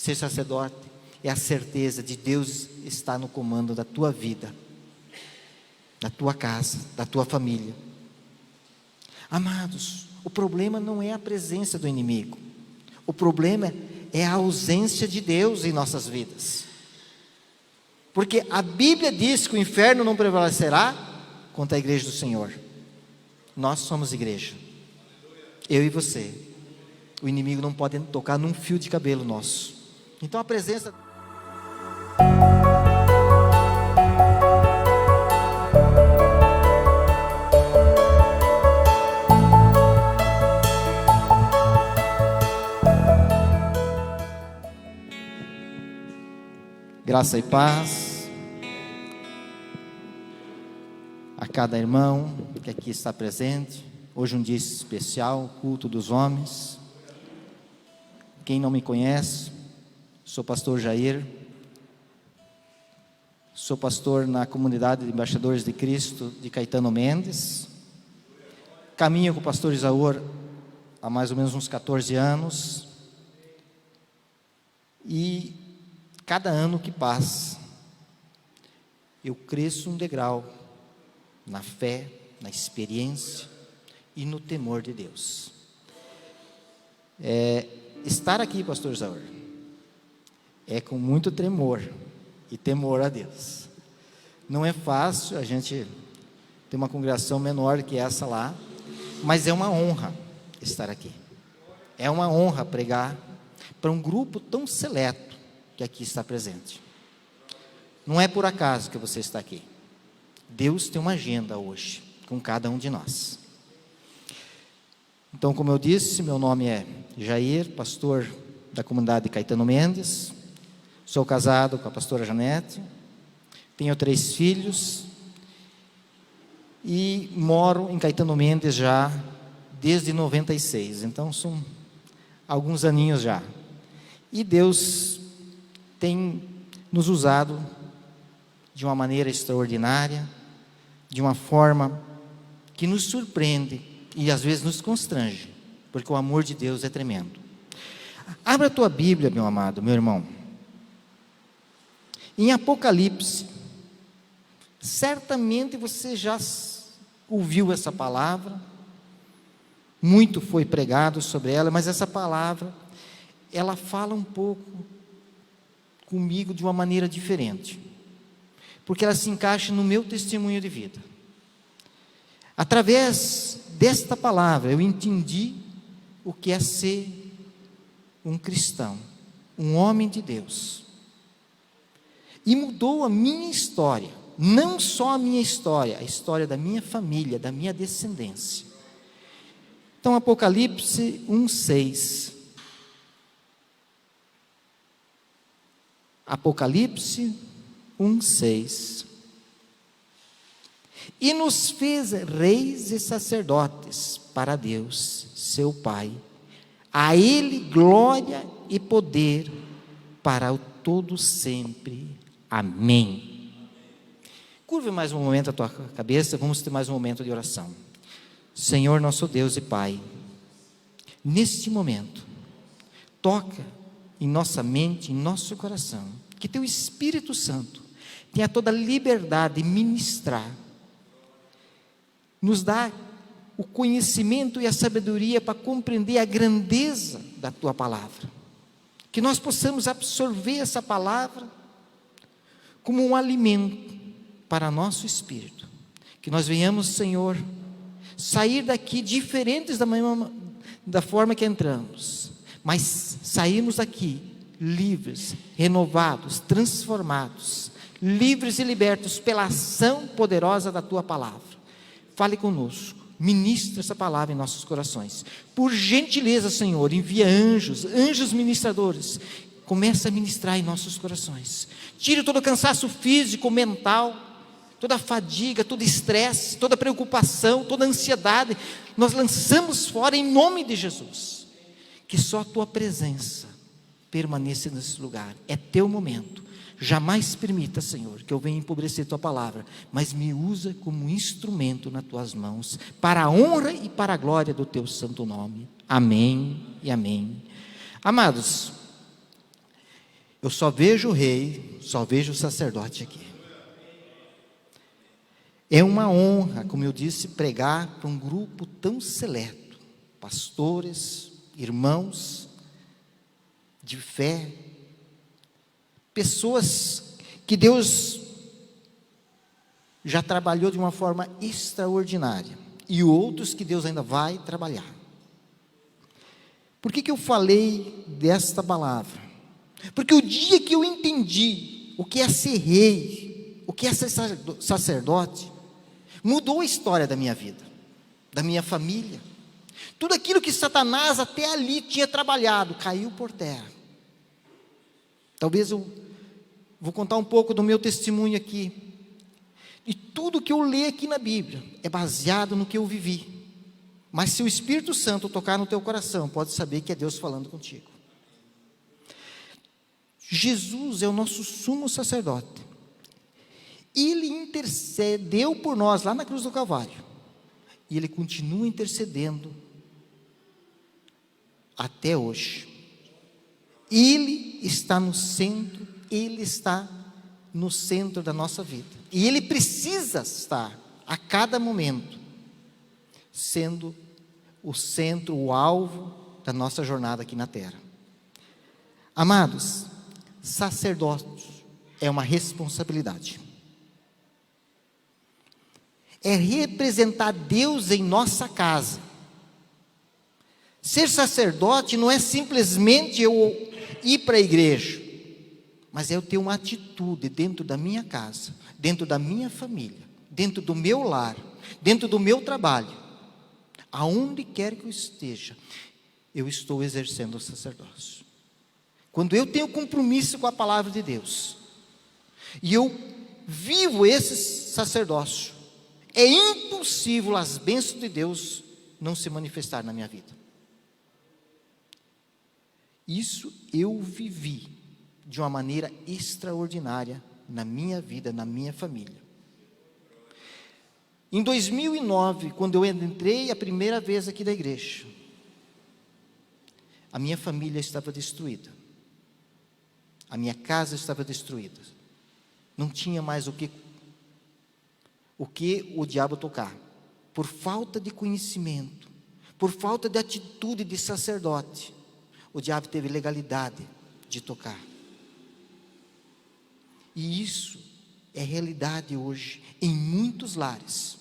Ser sacerdote é a certeza de Deus estar no comando da tua vida, da tua casa, da tua família. Amados, o problema não é a presença do inimigo. O problema é a ausência de Deus em nossas vidas. Porque a Bíblia diz que o inferno não prevalecerá contra a igreja do Senhor. Nós somos igreja. Eu e você. O inimigo não pode tocar num fio de cabelo nosso. Então a presença... Graça e paz a cada irmão que aqui está presente. Hoje é um dia especial, culto dos homens. Quem não me conhece, sou pastor Jair, sou pastor na comunidade de Embaixadores de Cristo de Caetano Mendes. Caminho com o pastor Isaúr há mais ou menos uns 14 anos. E cada ano que passa, eu cresço um degrau na fé, na experiência e no temor de Deus. Estar aqui, pastor Isaúr, é com muito tremor e temor a Deus. Não é fácil, a gente tem uma congregação menor que essa lá, mas é uma honra estar aqui. É uma honra pregar para um grupo tão seleto que aqui está presente. Não é por acaso que você está aqui. Deus tem uma agenda hoje com cada um de nós. Então, como eu disse, meu nome é Jair, pastor da comunidade de Caetano Mendes. Sou casado com a pastora Janete. Tenho 3 filhos. E moro em Caetano Mendes já desde 96. Então, são alguns aninhos já. E Deus tem nos usado de uma maneira extraordinária, de uma forma que nos surpreende e às vezes nos constrange, porque o amor de Deus é tremendo. Abra a tua Bíblia, meu amado, meu irmão, em Apocalipse. Certamente você já ouviu essa palavra, muito foi pregado sobre ela, mas essa palavra, ela fala um pouco comigo de uma maneira diferente, porque ela se encaixa no meu testemunho de vida. Através desta palavra eu entendi o que é ser um cristão, um homem de Deus, e mudou a minha história, não só a minha história, a história da minha família, da minha descendência. Então, Apocalipse 1:6. Apocalipse 1:6. E nos fez reis e sacerdotes para Deus, seu Pai. A Ele glória e poder para o todo sempre. Amém. Curve mais um momento a tua cabeça, vamos ter mais um momento de oração. Senhor nosso Deus e Pai, neste momento, toca em nossa mente, em nosso coração, que Teu Espírito Santo tenha toda a liberdade de ministrar, nos dá o conhecimento e a sabedoria para compreender a grandeza da Tua palavra, que nós possamos absorver essa palavra como um alimento para nosso espírito, que nós venhamos, Senhor, sair daqui diferentes da forma que entramos, mas sairmos daqui livres, renovados, transformados, livres e libertos pela ação poderosa da Tua palavra. Fale conosco, ministra essa palavra em nossos corações. Por gentileza, Senhor, envia anjos ministradores. Começa a ministrar em nossos corações. Tire todo o cansaço físico, mental, toda a fadiga, todo estresse, toda a preocupação, toda a ansiedade. Nós lançamos fora em nome de Jesus. Que só a Tua presença permaneça nesse lugar. É Teu momento. Jamais permita, Senhor, que eu venha empobrecer Tua palavra, mas me usa como instrumento nas Tuas mãos, para a honra e para a glória do Teu santo nome. Amém e amém. Amados, Eu só vejo o rei, só vejo o sacerdote aqui. É uma honra, como eu disse, pregar para um grupo tão seleto, pastores, irmãos de fé, pessoas que Deus já trabalhou de uma forma extraordinária, e outros que Deus ainda vai trabalhar. Por que eu falei desta palavra? Porque o dia que eu entendi o que é ser rei, o que é ser sacerdote, mudou a história da minha vida, da minha família. Tudo aquilo que Satanás até ali tinha trabalhado, caiu por terra. Talvez eu vou contar um pouco do meu testemunho aqui. E tudo que eu leio aqui na Bíblia é baseado no que eu vivi. Mas se o Espírito Santo tocar no teu coração, pode saber que é Deus falando contigo. Jesus é o nosso sumo sacerdote. Ele intercedeu por nós lá na cruz do Calvário. E Ele continua intercedendo até hoje. Ele está no centro, Ele está no centro da nossa vida. E Ele precisa estar a cada momento sendo o centro, o alvo da nossa jornada aqui na terra. Amados, sacerdócio é uma responsabilidade. É representar Deus em nossa casa. Ser sacerdote não é simplesmente eu ir para a igreja, mas é eu ter uma atitude dentro da minha casa, dentro da minha família, dentro do meu lar, dentro do meu trabalho, aonde quer que eu esteja, eu estou exercendo o sacerdócio. Quando eu tenho compromisso com a palavra de Deus, e eu vivo esse sacerdócio, é impossível as bênçãos de Deus não se manifestar na minha vida. Isso eu vivi de uma maneira extraordinária na minha vida, na minha família. Em 2009, quando eu entrei a primeira vez aqui da igreja, a minha família estava destruída. A minha casa estava destruída. Não tinha mais o que o diabo tocar. Por falta de conhecimento, por falta de atitude de sacerdote, o diabo teve legalidade de tocar. E isso é realidade hoje em muitos lares.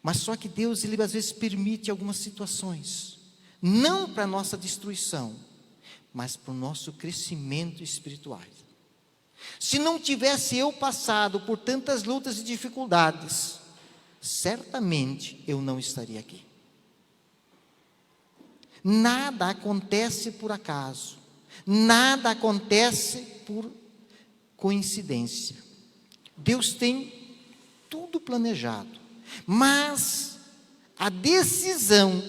Mas só que Deus, Ele às vezes permite algumas situações, não para a nossa destruição, mas para o nosso crescimento espiritual. Se não tivesse eu passado por tantas lutas e dificuldades, certamente eu não estaria aqui. Nada acontece por acaso, nada acontece por coincidência. Deus tem tudo planejado, mas a decisão,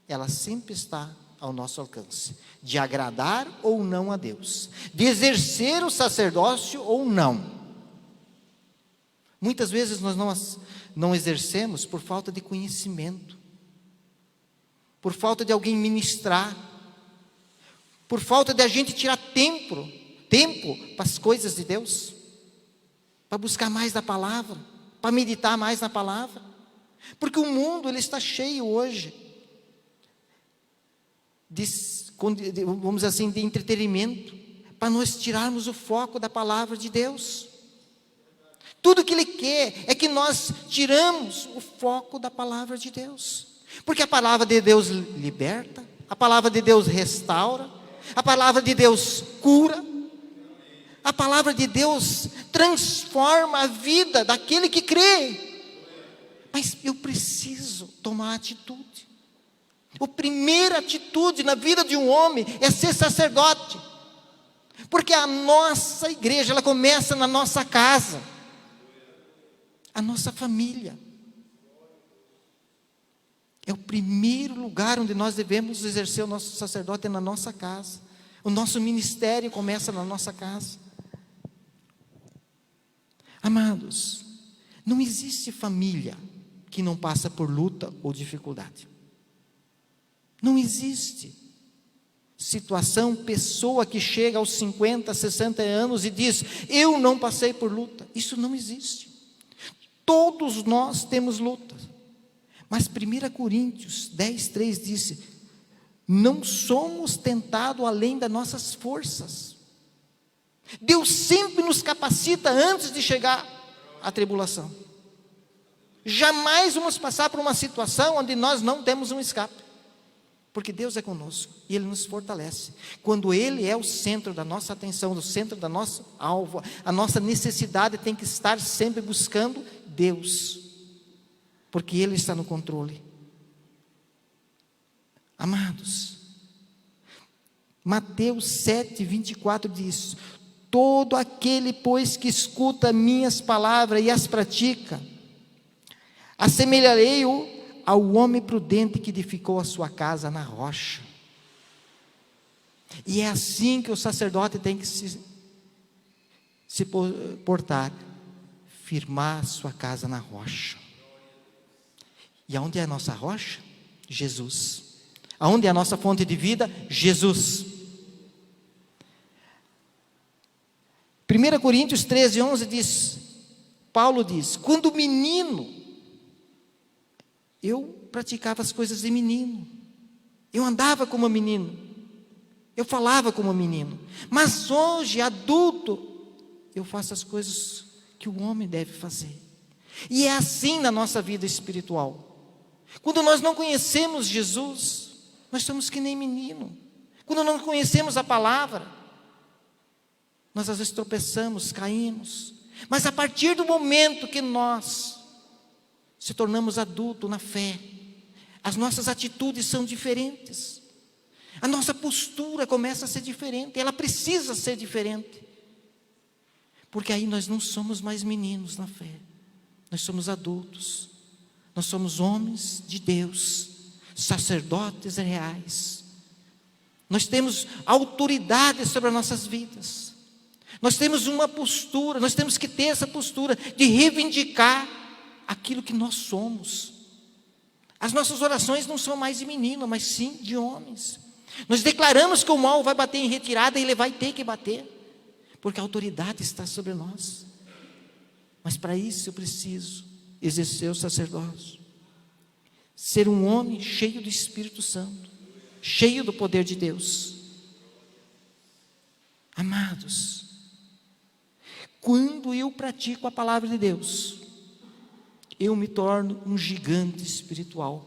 ela sempre está ao nosso alcance, de agradar ou não a Deus, de exercer o sacerdócio ou não. Muitas vezes nós não exercemos por falta de conhecimento, por falta de alguém ministrar, por falta de a gente tirar tempo para as coisas de Deus, para buscar mais da palavra, para meditar mais na palavra, porque o mundo ele está cheio hoje vamos dizer assim, de entretenimento, para nós tirarmos o foco da palavra de Deus. Tudo que Ele quer é que nós tiramos o foco da palavra de Deus, porque a palavra de Deus liberta, a palavra de Deus restaura, a palavra de Deus cura, a palavra de Deus transforma a vida daquele que crê. Mas eu preciso tomar atitude. A primeira atitude na vida de um homem é ser sacerdote, porque a nossa igreja, ela começa na nossa casa, a nossa família, é o primeiro lugar onde nós devemos exercer o nosso sacerdote, é na nossa casa. O nosso ministério começa na nossa casa. Amados, não existe família que não passa por luta ou dificuldade. Não existe. situação, pessoa que chega aos 50, 60 anos e diz: eu não passei por luta. Isso não existe. Todos nós temos lutas. Mas 1 Coríntios 10, 3 diz: não somos tentados além das nossas forças. Deus sempre nos capacita antes de chegar à tribulação. Jamais vamos passar por uma situação onde nós não temos um escape. Porque Deus é conosco e Ele nos fortalece. Quando Ele é o centro da nossa atenção, o centro da nossa alvo, a nossa necessidade tem que estar sempre buscando Deus, porque Ele está no controle. Amados, Mateus 7, 24 diz: todo aquele, pois, que escuta minhas palavras e as pratica, assemelharei-o ao homem prudente que edificou a sua casa na rocha. E é assim que o sacerdote tem que se portar, firmar a sua casa na rocha. E aonde é a nossa rocha? Jesus. Aonde é a nossa fonte de vida? Jesus. 1 Coríntios 13, 11 diz, Paulo diz: quando menino, eu praticava as coisas de menino, eu andava como menino, eu falava como menino, mas hoje, adulto, eu faço as coisas que o homem deve fazer. E é assim na nossa vida espiritual. Quando nós não conhecemos Jesus, nós somos que nem menino. Quando não conhecemos a palavra, nós às vezes tropeçamos, caímos, mas a partir do momento que nós se tornamos adultos na fé, as nossas atitudes são diferentes, a nossa postura começa a ser diferente, ela precisa ser diferente, porque aí nós não somos mais meninos na fé, nós somos adultos, nós somos homens de Deus, sacerdotes reais, nós temos autoridade sobre as nossas vidas, nós temos uma postura, nós temos que ter essa postura de reivindicar aquilo que nós somos. As nossas orações não são mais de menino, mas sim de homens. Nós declaramos que o mal vai bater em retirada e ele vai ter que bater, porque a autoridade está sobre nós. Mas para isso eu preciso exercer o sacerdócio, ser um homem cheio do Espírito Santo, cheio do poder de Deus. Amados, quando eu pratico a palavra de Deus, eu me torno um gigante espiritual.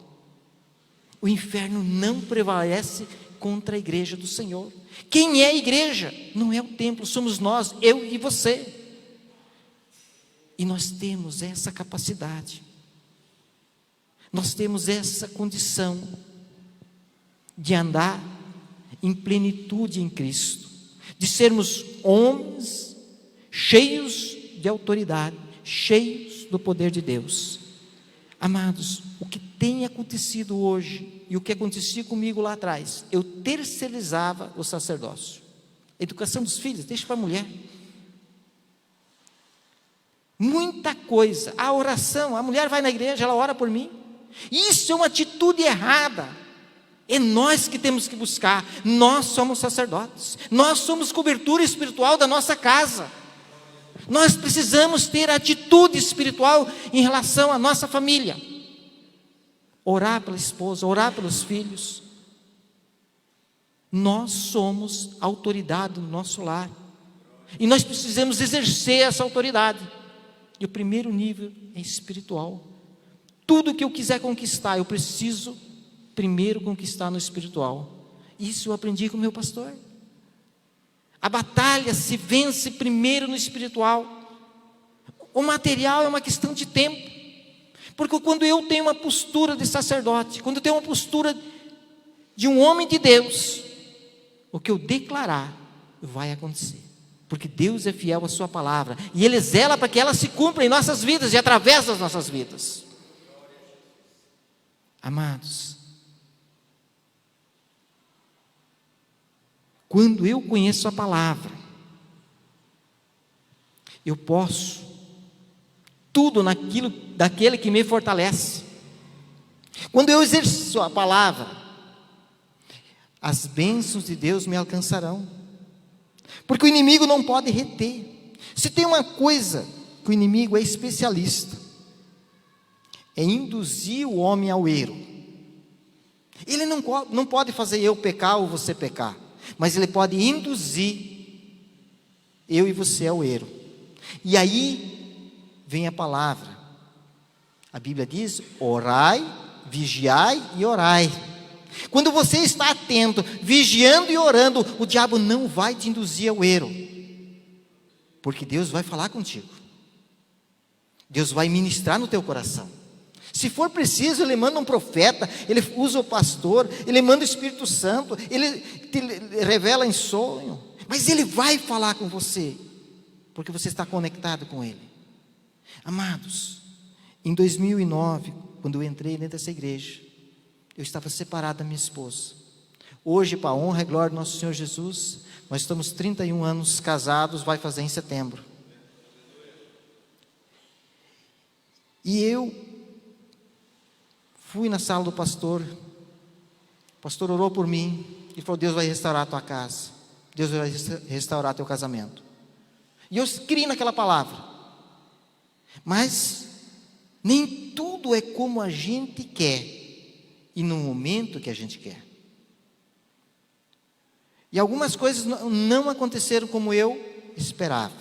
O inferno não prevalece contra a igreja do Senhor. Quem é a igreja? Não é o templo, somos nós, eu e você. E nós temos essa capacidade, nós temos essa condição de andar em plenitude em Cristo, de sermos homens cheios de autoridade, cheios do poder de Deus. Amados, o que tem acontecido hoje e o que acontecia comigo lá atrás, eu terceirizava o sacerdócio. A educação dos filhos, deixa para a mulher. Muita coisa, a oração, a mulher vai na igreja, ela ora por mim. Isso é uma atitude errada. É nós que temos que buscar. Nós somos sacerdotes, nós somos cobertura espiritual da nossa casa. Nós precisamos ter atitude espiritual em relação à nossa família. Orar pela esposa, orar pelos filhos. Nós somos autoridade no nosso lar, e nós precisamos exercer essa autoridade. E o primeiro nível é espiritual. Tudo que eu quiser conquistar, eu preciso primeiro conquistar no espiritual. Isso eu aprendi com o meu pastor. A batalha se vence primeiro no espiritual. O material é uma questão de tempo, porque quando eu tenho uma postura de sacerdote, quando eu tenho uma postura de um homem de Deus, o que eu declarar vai acontecer, porque Deus é fiel à sua palavra, e Ele zela para que ela se cumpra em nossas vidas e através das nossas vidas. Amados, quando eu conheço a palavra, eu posso tudo daquele que me fortalece. Quando eu exerço a palavra as bênçãos de Deus me alcançarão. Porque o inimigo não pode reter. Se tem uma coisa que o inimigo é especialista, é induzir o homem ao erro. Ele não pode fazer eu pecar ou você pecar, mas ele pode induzir eu e você ao erro. E aí vem a palavra. A Bíblia diz: orai, vigiai e orai. Quando você está atento, vigiando e orando, o diabo não vai te induzir ao erro, porque Deus vai falar contigo. Deus vai ministrar no teu coração. Se for preciso, Ele manda um profeta, Ele usa o pastor, Ele manda o Espírito Santo, Ele te revela em sonho, mas Ele vai falar com você, porque você está conectado com Ele. Amados, em 2009, quando eu entrei dentro dessa igreja, eu estava separado da minha esposa. Hoje, para a honra e glória do nosso Senhor Jesus, nós estamos 31 anos casados, vai fazer em setembro. E eu fui na sala do pastor, o pastor orou por mim, e falou: Deus vai restaurar a tua casa, Deus vai restaurar teu casamento. E eu criei naquela palavra, mas nem tudo é como a gente quer, e no momento que a gente quer. E algumas coisas não aconteceram como eu esperava.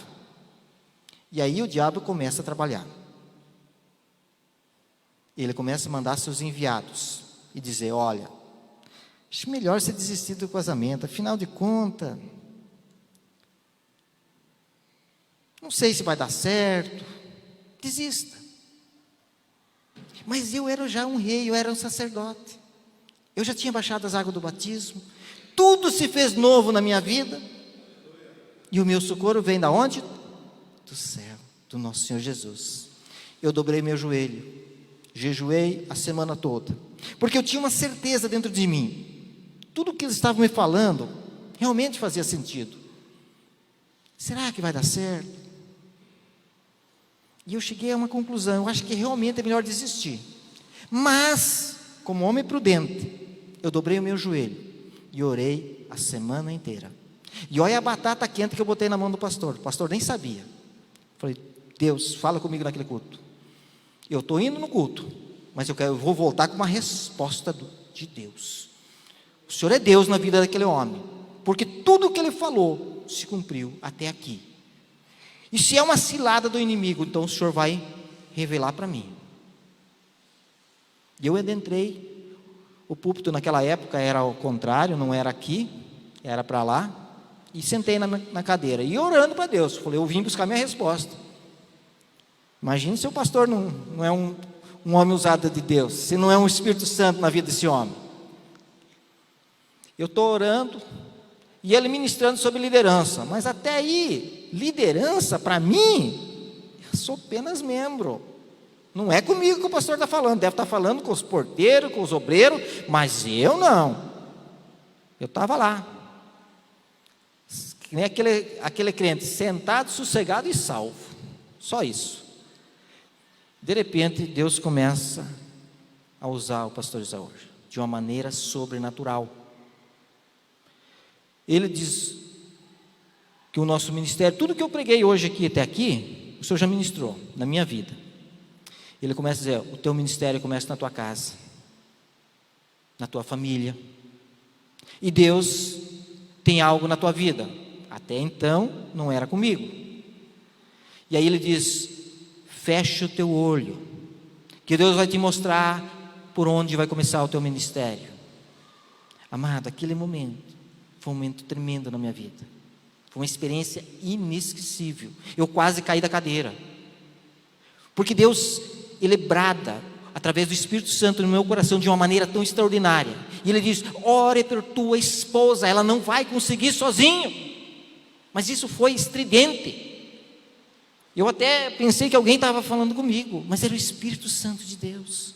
E aí o diabo começa a trabalhar. Ele começa a mandar seus enviados e dizer: olha, acho melhor você desistir do casamento, afinal de contas, não sei se vai dar certo, desista. Mas eu era já um rei, eu era um sacerdote, eu já tinha baixado as águas do batismo, tudo se fez novo na minha vida, e o meu socorro vem da onde? Do céu, do nosso Senhor Jesus. Eu dobrei meu joelho, jejuei a semana toda, porque eu tinha uma certeza dentro de mim, tudo que eles estavam me falando realmente fazia sentido. Será que vai dar certo? E eu cheguei a uma conclusão: eu acho que realmente é melhor desistir. Mas, como homem prudente, eu dobrei o meu joelho e orei a semana inteira. E olha a batata quente que eu botei na mão do pastor. O pastor nem sabia. Falei: Deus, fala comigo naquele culto. Eu estou indo no culto, mas eu vou voltar com uma resposta de Deus. O Senhor é Deus na vida daquele homem, porque tudo o que ele falou se cumpriu até aqui. E se é uma cilada do inimigo, então o Senhor vai revelar para mim. E eu adentrei o púlpito. Naquela época era ao contrário, não era aqui, era para lá, e sentei na cadeira, e orando para Deus. Falei: eu vim buscar minha resposta. Imagine se o pastor não é um homem usado de Deus, se não é um Espírito Santo na vida desse homem. Eu estou orando, e ele ministrando sobre liderança, mas até aí, liderança para mim, eu sou apenas membro, não é comigo que o pastor está falando, deve estar falando com os porteiros, com os obreiros, mas eu não, eu estava lá, que nem aquele crente, sentado, sossegado e salvo, só isso. De repente, Deus começa a usar o pastor Isaú de uma maneira sobrenatural. Ele diz que o nosso ministério, tudo que eu preguei hoje aqui até aqui, o Senhor já ministrou na minha vida. Ele começa a dizer: o teu ministério começa na tua casa, na tua família, e Deus tem algo na tua vida. Até então não era comigo. E aí ele diz: fecha o teu olho, que Deus vai te mostrar por onde vai começar o teu ministério. Amado, aquele momento foi um momento tremendo na minha vida, foi uma experiência inesquecível. Eu quase caí da cadeira, porque Deus, Ele brada através do Espírito Santo no meu coração de uma maneira tão extraordinária, e Ele diz: ore por tua esposa, ela não vai conseguir sozinho. Mas isso foi estridente. Eu até pensei que alguém estava falando comigo, mas era o Espírito Santo de Deus.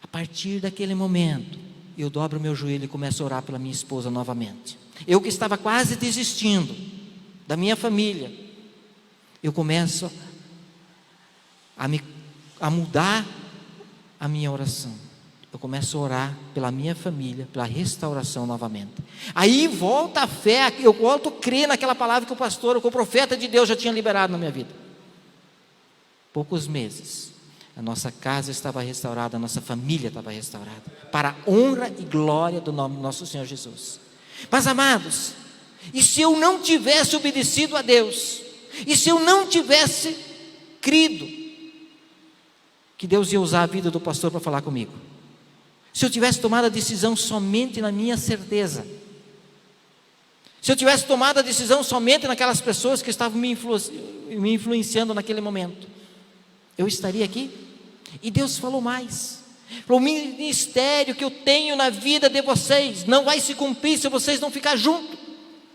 A partir daquele momento, eu dobro o meu joelho e começo a orar pela minha esposa novamente. Eu que estava quase desistindo da minha família, eu começo a mudar a minha oração. eu começo a orar pela minha família, pela restauração novamente. Aí volta a fé, eu volto a crer naquela palavra que o pastor, que o profeta de Deus já tinha liberado na minha vida. Poucos meses, a nossa casa estava restaurada, a nossa família estava restaurada, para a honra e glória do nome do nosso Senhor Jesus. Mas amados, e se eu não tivesse obedecido a Deus, e se eu não tivesse crido que Deus ia usar a vida do pastor para falar comigo, se eu tivesse tomado a decisão somente na minha certeza, se eu tivesse tomado a decisão somente naquelas pessoas que estavam me influenciando naquele momento, eu estaria aqui? E Deus falou mais: o ministério que eu tenho na vida de vocês não vai se cumprir se vocês não ficarem juntos,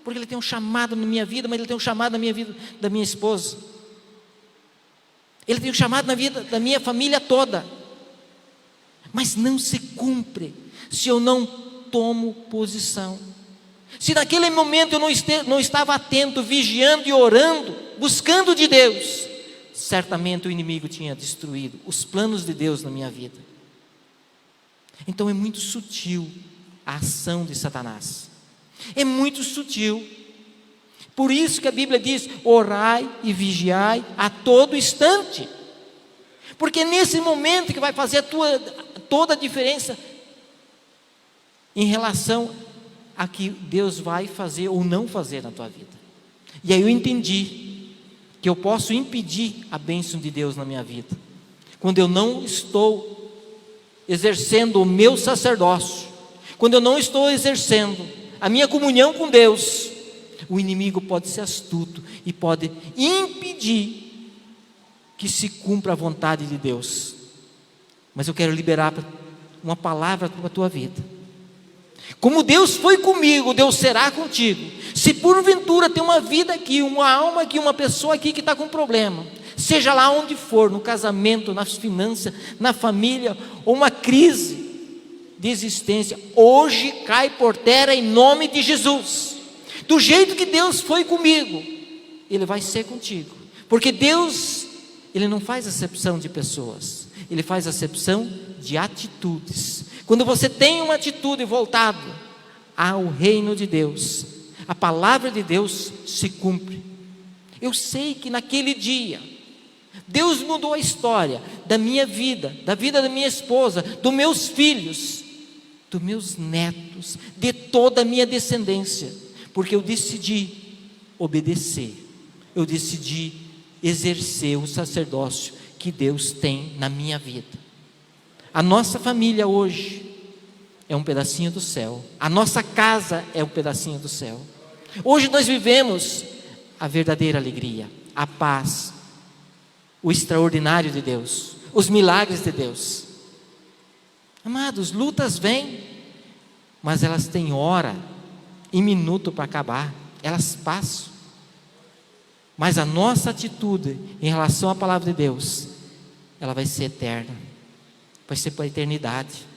porque Ele tem um chamado na minha vida, mas Ele tem um chamado na minha vida da minha esposa, Ele tem um chamado na vida da minha família toda, mas não se cumpre se eu não tomo posição. Se naquele momento eu não estava atento, vigiando e orando, buscando de Deus, certamente o inimigo tinha destruído os planos de Deus na minha vida. Então é muito sutil a ação de Satanás, é muito sutil. Por isso que a Bíblia diz: orai e vigiai a todo instante, porque é nesse momento que vai fazer toda a diferença em relação a que Deus vai fazer ou não fazer na tua vida. E aí eu entendi que eu posso impedir a bênção de Deus na minha vida quando eu não estou exercendo o meu sacerdócio, quando eu não estou exercendo a minha comunhão com Deus. O inimigo pode ser astuto e pode impedir que se cumpra a vontade de Deus. Mas eu quero liberar uma palavra para a tua vida: como Deus foi comigo, Deus será contigo. Se porventura tem uma vida aqui, uma alma aqui, uma pessoa aqui que está com problema, seja lá onde for, no casamento, nas finanças, na família, ou uma crise de existência, hoje cai por terra em nome de Jesus. Do jeito que Deus foi comigo, Ele vai ser contigo, porque Deus, Ele não faz acepção de pessoas, Ele faz acepção de atitudes. Quando você tem uma atitude voltada ao reino de Deus, a palavra de Deus se cumpre. Eu sei que naquele dia Deus mudou a história da minha vida, da vida da minha esposa, dos meus filhos, dos meus netos, de toda a minha descendência, porque eu decidi obedecer, eu decidi exercer o sacerdócio que Deus tem na minha vida. A nossa família hoje é um pedacinho do céu, a nossa casa é um pedacinho do céu. Hoje nós vivemos a verdadeira alegria, a paz, o extraordinário de Deus, os milagres de Deus. Amados, lutas vêm, mas elas têm hora e minuto para acabar, elas passam. Mas a nossa atitude em relação à palavra de Deus, ela vai ser eterna, vai ser para a eternidade.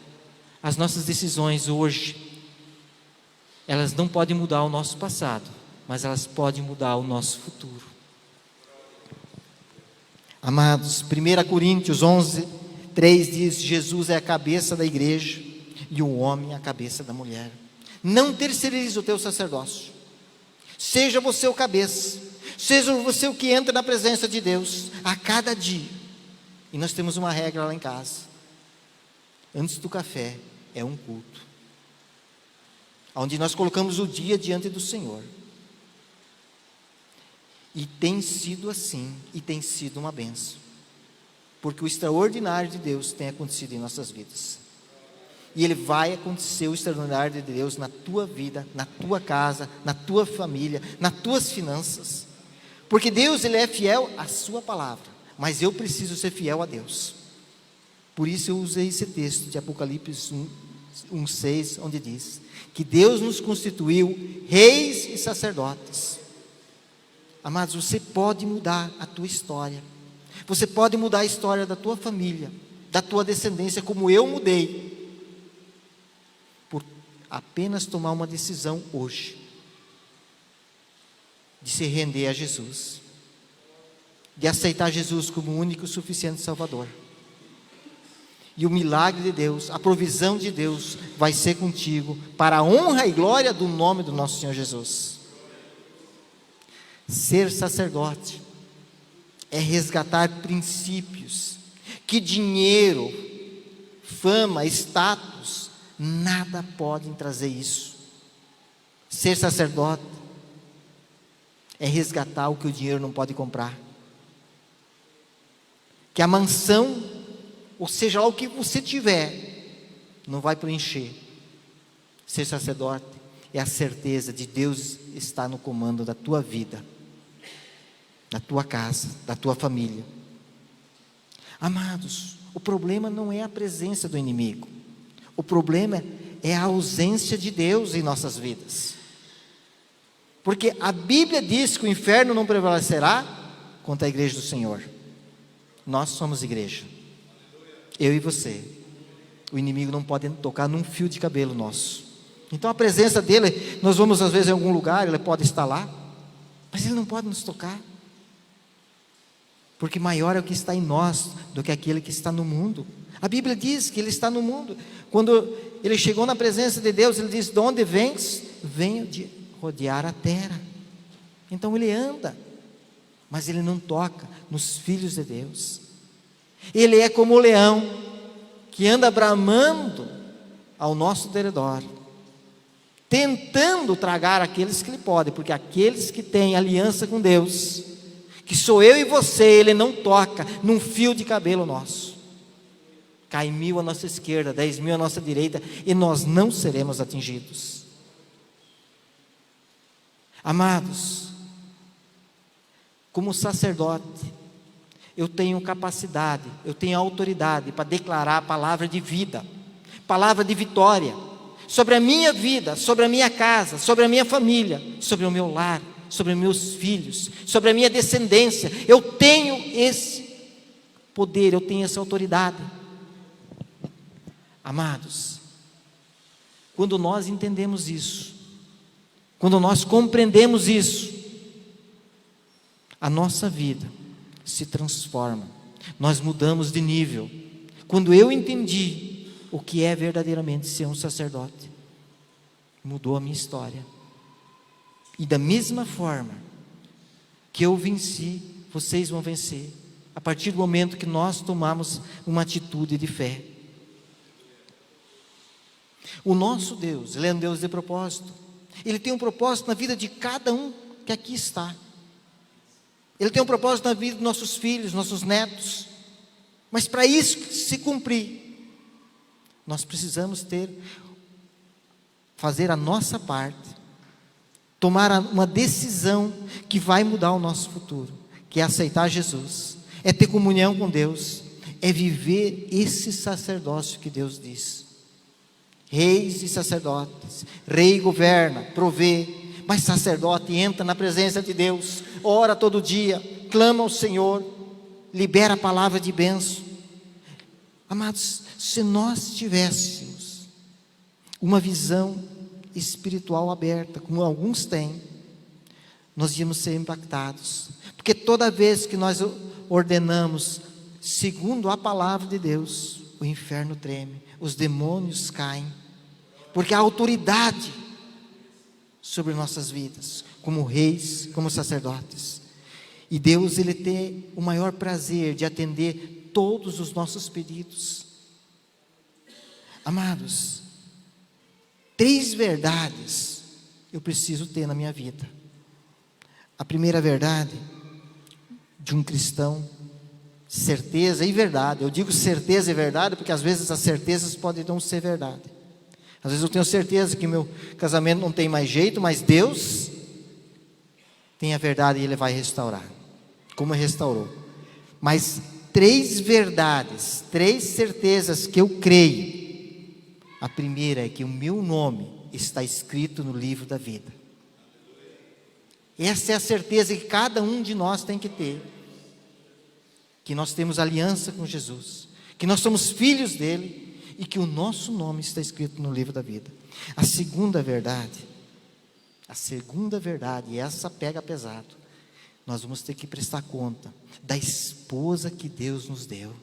As nossas decisões hoje, elas não podem mudar o nosso passado, mas elas podem mudar o nosso futuro. Amados, 1 Coríntios 11, 3 diz: Jesus é a cabeça da igreja e o homem é a cabeça da mulher. Não terceirize o teu sacerdócio, seja você o cabeça, seja você o que entra na presença de Deus a cada dia. E nós temos uma regra lá em casa: antes do café é um culto, onde nós colocamos o dia diante do Senhor. E tem sido assim, e tem sido uma bênção, porque o extraordinário de Deus tem acontecido em nossas vidas, e Ele vai acontecer o extraordinário de Deus na tua vida, na tua casa, na tua família, nas tuas finanças, porque Deus, Ele é fiel à sua palavra, mas eu preciso ser fiel a Deus. Por isso eu usei esse texto de Apocalipse 1:6, onde diz que Deus nos constituiu reis e sacerdotes. Amados, você pode mudar a tua história, você pode mudar a história da tua família, da tua descendência, como eu mudei, por apenas tomar uma decisão hoje, de se render a Jesus, de aceitar Jesus como o único e suficiente Salvador. E o milagre de Deus, a provisão de Deus vai ser contigo, para a honra e glória do nome do nosso Senhor Jesus. Ser sacerdote é resgatar princípios que dinheiro, fama, status, nada podem trazer isso. Ser sacerdote é resgatar o que o dinheiro não pode comprar. Que a mansão, ou seja lá o que você tiver, não vai preencher. Ser sacerdote é a certeza de Deus estar no comando da tua vida, da tua casa, da tua família. Amados, o problema não é a presença do inimigo. O problema é a ausência de Deus em nossas vidas. Porque a Bíblia diz que o inferno não prevalecerá contra a igreja do Senhor. Nós somos igreja. Eu e você. O inimigo não pode tocar num fio de cabelo nosso. Então a presença dele, nós vamos às vezes em algum lugar, ele pode estar lá, mas ele não pode nos tocar. Porque maior é o que está em nós do que aquele que está no mundo. A Bíblia diz que ele está no mundo. Quando ele chegou na presença de Deus, ele diz: de onde vens? Venho de rodear a terra. Então ele anda, mas ele não toca nos filhos de Deus. Ele é como o leão, que anda bramando ao nosso derredor, tentando tragar aqueles que ele pode, porque aqueles que têm aliança com Deus, que sou eu e você, ele não toca num fio de cabelo nosso. Cai 1000 à nossa esquerda, 10.000 à nossa direita, e nós não seremos atingidos. Amados, como sacerdote, eu tenho capacidade, eu tenho autoridade para declarar a palavra de vida, palavra de vitória, sobre a minha vida, sobre a minha casa, sobre a minha família, sobre o meu lar, sobre meus filhos, sobre a minha descendência. Eu tenho esse poder, eu tenho essa autoridade. Amados, quando nós entendemos isso, quando nós compreendemos isso, a nossa vida se transforma, nós mudamos de nível. Quando eu entendi o que é verdadeiramente ser um sacerdote, mudou a minha história. E da mesma forma que eu venci, vocês vão vencer, a partir do momento que nós tomamos uma atitude de fé. O nosso Deus, Ele é um Deus de propósito. Ele tem um propósito na vida de cada um que aqui está. Ele tem um propósito na vida dos nossos filhos, nossos netos. Mas para isso se cumprir, nós precisamos fazer a nossa parte, tomar uma decisão que vai mudar o nosso futuro, que é aceitar Jesus, é ter comunhão com Deus, é viver esse sacerdócio que Deus diz. Reis e sacerdotes, rei governa, provê, mas sacerdote entra na presença de Deus, ora todo dia, clama ao Senhor, libera a palavra de bênção. Amados, se nós tivéssemos uma visão espiritual aberta, como alguns têm, nós íamos ser impactados, porque toda vez que nós ordenamos segundo a palavra de Deus, o inferno treme, os demônios caem, porque há autoridade sobre nossas vidas, como reis, como sacerdotes. E Deus, Ele tem o maior prazer de atender todos os nossos pedidos. Amados, 3 verdades eu preciso ter na minha vida. A primeira verdade de um cristão, certeza e verdade. Eu digo certeza e verdade porque às vezes as certezas podem não ser verdade. Às vezes eu tenho certeza que meu casamento não tem mais jeito, mas Deus tem a verdade e Ele vai restaurar, como restaurou. Mas 3 verdades, 3 certezas que eu creio. A primeira é que o meu nome está escrito no livro da vida. Essa é a certeza que cada um de nós tem que ter. Que nós temos aliança com Jesus, que nós somos filhos dele e que o nosso nome está escrito no livro da vida. A segunda verdade, e essa pega pesado, nós vamos ter que prestar conta da esposa que Deus nos deu.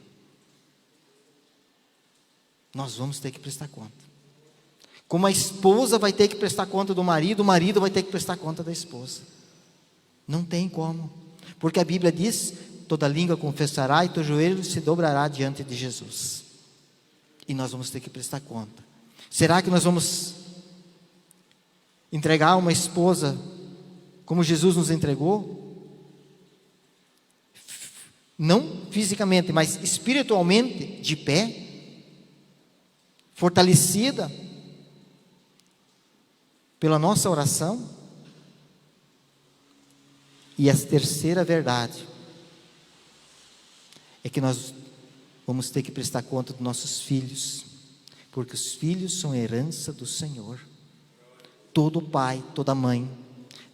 nós vamos ter que prestar conta. Como a esposa vai ter que prestar conta do marido, o marido vai ter que prestar conta da esposa. Não tem como. Porque a Bíblia diz: toda língua confessará e teu joelho se dobrará diante de Jesus. E nós vamos ter que prestar conta. Será que nós vamos entregar uma esposa como Jesus nos entregou? Não fisicamente, mas espiritualmente, de pé, fortalecida pela nossa oração? E a terceira verdade é que nós vamos ter que prestar conta dos nossos filhos, porque os filhos são herança do Senhor. Todo pai, toda mãe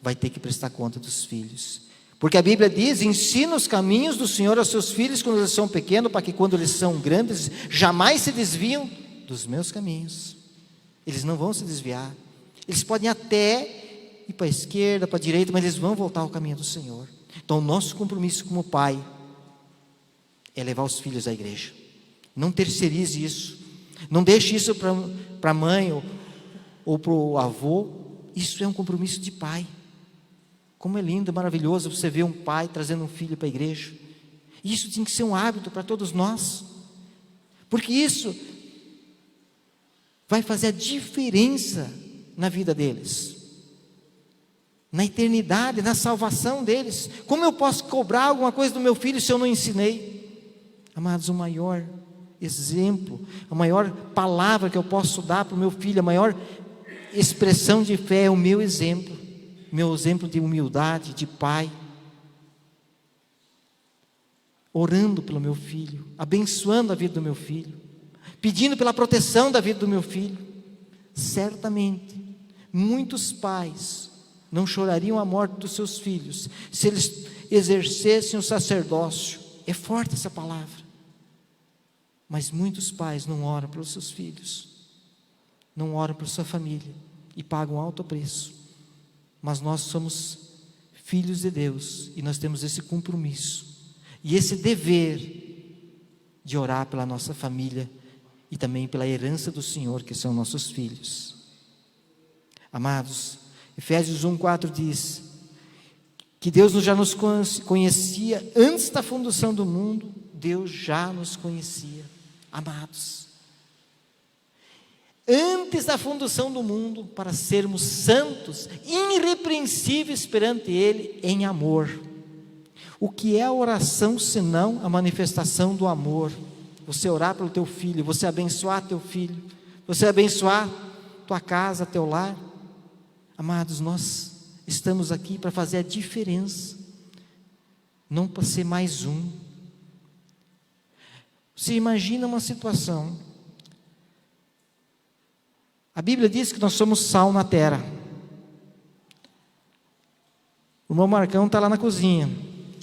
vai ter que prestar conta dos filhos, porque a Bíblia diz: ensina os caminhos do Senhor aos seus filhos quando eles são pequenos, para que quando eles são grandes, jamais se desviam dos meus caminhos. Eles não vão se desviar, eles podem até ir para a esquerda, para a direita, mas eles vão voltar ao caminho do Senhor. Então o nosso compromisso como pai é levar os filhos à igreja. Não terceirize isso, não deixe isso para a mãe ou para o avô. Isso é um compromisso de pai. Como é lindo, maravilhoso você ver um pai trazendo um filho para a igreja. Isso tem que ser um hábito para todos nós, porque isso vai fazer a diferença na vida deles, na eternidade, na salvação deles. Como eu posso cobrar alguma coisa do meu filho se eu não ensinei? Amados, o maior exemplo, a maior palavra que eu posso dar para o meu filho, a maior expressão de fé é o meu exemplo de humildade, de pai, orando pelo meu filho, abençoando a vida do meu filho, pedindo pela proteção da vida do meu filho. Certamente, muitos pais não chorariam a morte dos seus filhos se eles exercessem o sacerdócio. É forte essa palavra, mas muitos pais não oram pelos seus filhos, não oram pela sua família e pagam alto preço. Mas nós somos filhos de Deus e nós temos esse compromisso e esse dever de orar pela nossa família e também pela herança do Senhor, que são nossos filhos. Amados, Efésios 1:4 diz que Deus já nos conhecia antes da fundação do mundo. Deus já nos conhecia, amados, antes da fundação do mundo, para sermos santos, irrepreensíveis perante Ele em amor. O que é a oração senão a manifestação do amor? Você orar pelo teu filho, você abençoar teu filho, você abençoar tua casa, teu lar. Amados, nós estamos aqui para fazer a diferença, não para ser mais um. Você imagina uma situação, a Bíblia diz que nós somos sal na terra. O irmão Marcão está lá na cozinha.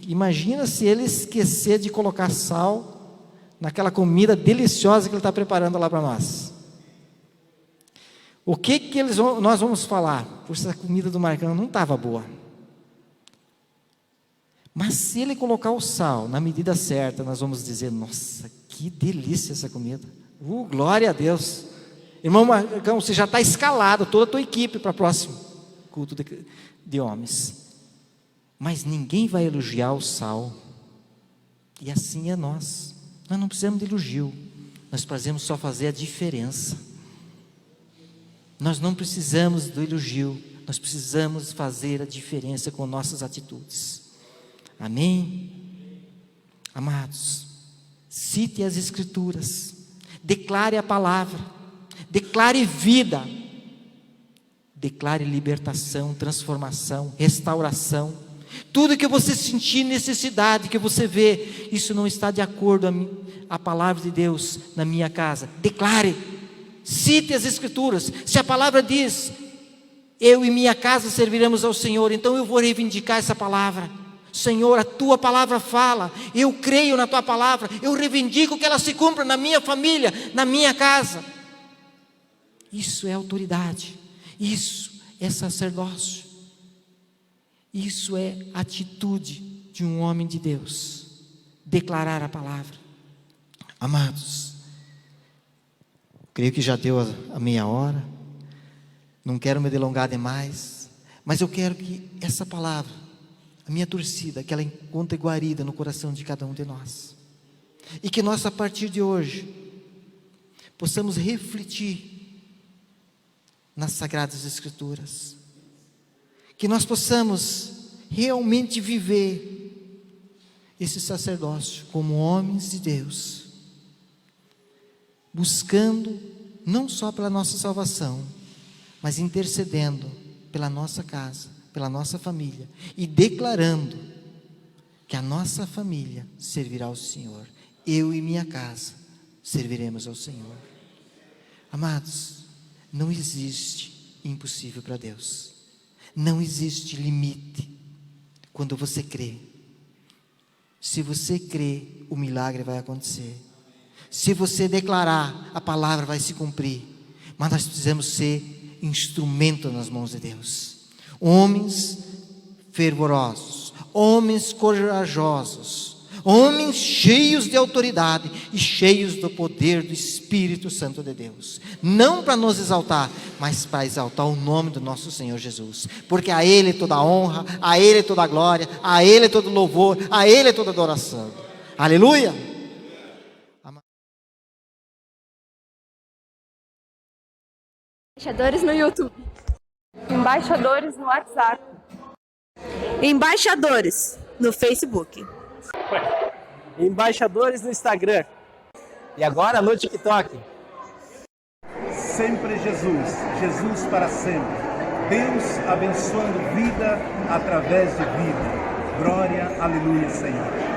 Imagina se ele esquecer de colocar sal naquela comida deliciosa que ele está preparando lá para nós. O que nós vamos falar? Poxa, essa comida do Marcão não estava boa. Mas se ele colocar o sal na medida certa, nós vamos dizer: nossa, que delícia essa comida. Glória a Deus. Irmão Marcão, você já está escalado, toda a tua equipe para o próximo culto de homens. Mas ninguém vai elogiar o sal. E assim é nós. Nós não precisamos de elogio. Nós precisamos só fazer a diferença. Nós não precisamos do elogio. Nós precisamos fazer a diferença com nossas atitudes. Amém? Amados, cite as Escrituras. Declare a palavra. Declare vida. Declare libertação, transformação, restauração. Tudo que você sentir necessidade, que você vê, isso não está de acordo a palavra de Deus na minha casa, declare, cite as Escrituras. Se a palavra diz: eu e minha casa serviremos ao Senhor, então eu vou reivindicar essa palavra. Senhor, a tua palavra fala, eu creio na tua palavra, eu reivindico que ela se cumpra na minha família, na minha casa. Isso é autoridade, isso é sacerdócio. Isso é atitude de um homem de Deus, declarar a palavra. Amados, Creio que já deu a meia hora. Não quero me delongar demais, mas eu quero que essa palavra, a minha torcida, que ela encontre guarida no coração de cada um de nós. E que nós, a partir de hoje, possamos refletir nas Sagradas Escrituras. Que nós possamos realmente viver esse sacerdócio como homens de Deus, buscando não só pela nossa salvação, mas intercedendo pela nossa casa, pela nossa família, e declarando que a nossa família servirá ao Senhor. Eu e minha casa serviremos ao Senhor. Amados, não existe impossível para Deus. Não existe limite quando você crê. Se você crê, o milagre vai acontecer. Se você declarar, a palavra vai se cumprir. Mas nós precisamos ser instrumento nas mãos de Deus. Homens fervorosos, homens corajosos, homens cheios de autoridade e cheios do poder do Espírito Santo de Deus. Não para nos exaltar, mas para exaltar o nome do nosso Senhor Jesus. Porque a Ele toda a honra, a Ele toda a glória, a Ele todo louvor, a Ele toda adoração. Aleluia! Embaixadores no YouTube. Embaixadores no WhatsApp. Embaixadores no Facebook. Embaixadores no Instagram. E agora no TikTok. Sempre Jesus, Jesus para sempre. Deus abençoando vida através de vida. Glória, aleluia, Senhor.